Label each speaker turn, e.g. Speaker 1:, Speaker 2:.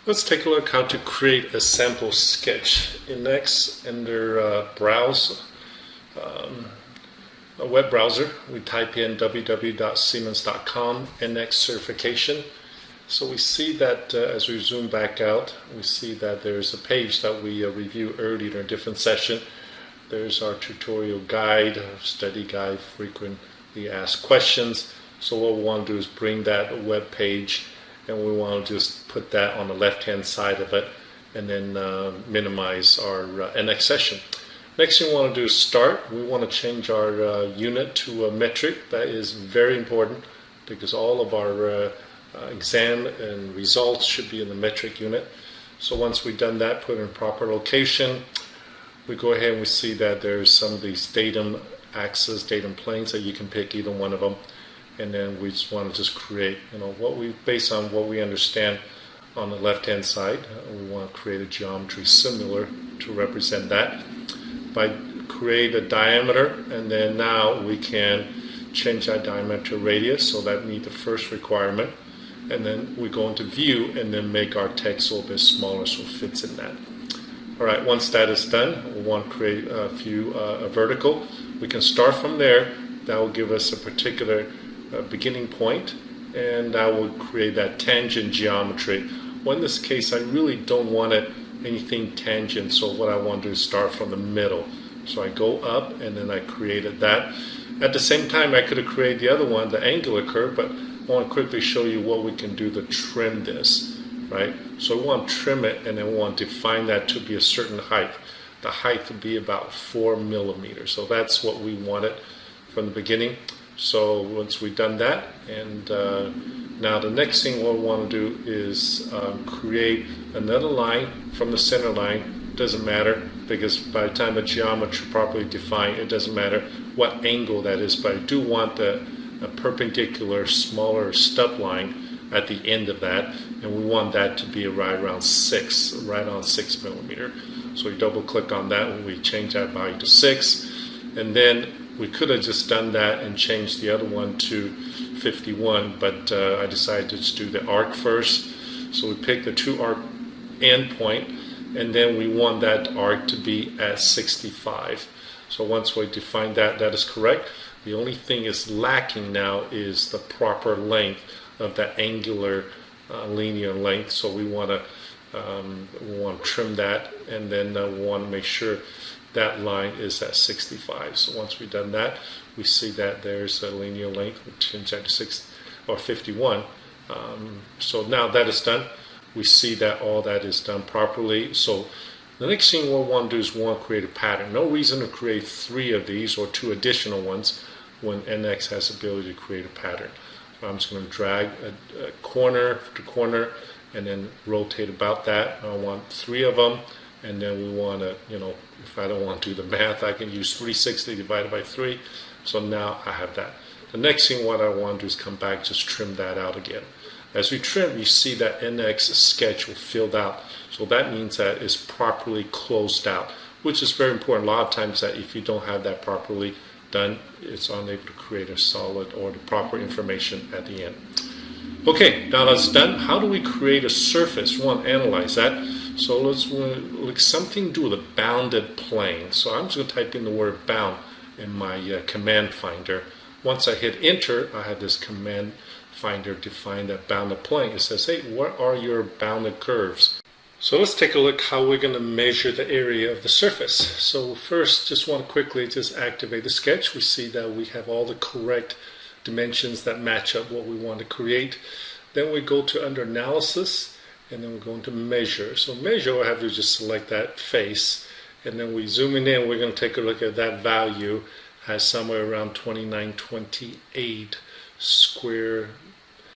Speaker 1: Let's take a look how to create a sample sketch. Next, under Browse, a web browser, we type in www.siemens.com NX certification. So we see that as we zoom back out, we see that there's a page that we reviewed earlier in a different session. There's our tutorial guide, study guide, frequently asked questions. So what we want to do is bring that web page, and we want to just put that on the left-hand side of it, and then minimize our NX session. Next thing we want to do is start. We want to change our unit to a metric. That is very important because all of our exam and results should be in the metric unit. So once we've done that, put it in proper location, we go ahead and we see that there's some of these datum axes, datum planes that you can pick either one of them. And then we just want to just create, based on what we understand on the left-hand side, we want to create a geometry similar to represent that. By create a diameter, and then now we can change that diameter radius, so that meets the first requirement. And then we go into view and then make our text a little bit smaller so it fits in that. All right, once that is done, we want to create a vertical. We can start from there. That will give us a particular beginning point, and that will create that tangent geometry. Well, in this case, I really don't want anything tangent, so what I want to do is start from the middle. So I go up, and then I created that. At the same time, I could have created the other one, the angular curve, but I want to quickly show you what we can do to trim this, right? So we want to trim it, and then we want to define that to be a certain height. The height would be about 4 millimeters. So that's what we wanted from the beginning. So once we've done that, and now the next thing what we want to do is create another line from the center line. Doesn't matter, because by the time the geometry properly defined, it doesn't matter what angle that is, but I do want a perpendicular smaller stub line at the end of that, and we want that to be right on 6 millimeter. So we double click on that when we change that value to 6, and then we could have just done that and changed the other one to 51, but I decided to just do the arc first. So we pick the 2 arc endpoint, and then we want that arc to be at 65. So once we define that, that is correct. The only thing is lacking now is the proper length of that angular linear length. So we want to trim that, and then we want to make sure that line is at 65. So once we've done that, we see that there's a linear length. We'll change that to 6 or 51. So now that is done, we see that all that is done properly. So the next thing we'll want to do is we want to create a pattern. No reason to create 3 of these or 2 additional ones when NX has the ability to create a pattern. So I'm just going to drag a corner to corner and then rotate about that. I want 3 of them. And then we want to, if I don't want to do the math, I can use 360 divided by 3. So now I have that. The next thing what I want to do is come back, just trim that out again. As we trim, you see that NX sketch will filled out. So that means that it's properly closed out, which is very important. A lot of times that if you don't have that properly done, it's unable to create a solid or the proper information at the end. Okay, now that's done. How do we create a surface? We want to analyze that. So let's look something to do with a bounded plane. So I'm just going to type in the word bound in my command finder. Once I hit enter, I have this command finder define that bounded plane. It says, hey, what are your bounded curves? So let's take a look how we're going to measure the area of the surface. So first, just want to quickly just activate the sketch. We see that we have all the correct dimensions that match up what we want to create. Then we go to under analysis, and then we're going to measure. So measure, I have to just select that face, and then we zoom in, we're going to take a look at that value. Has somewhere around 2928 square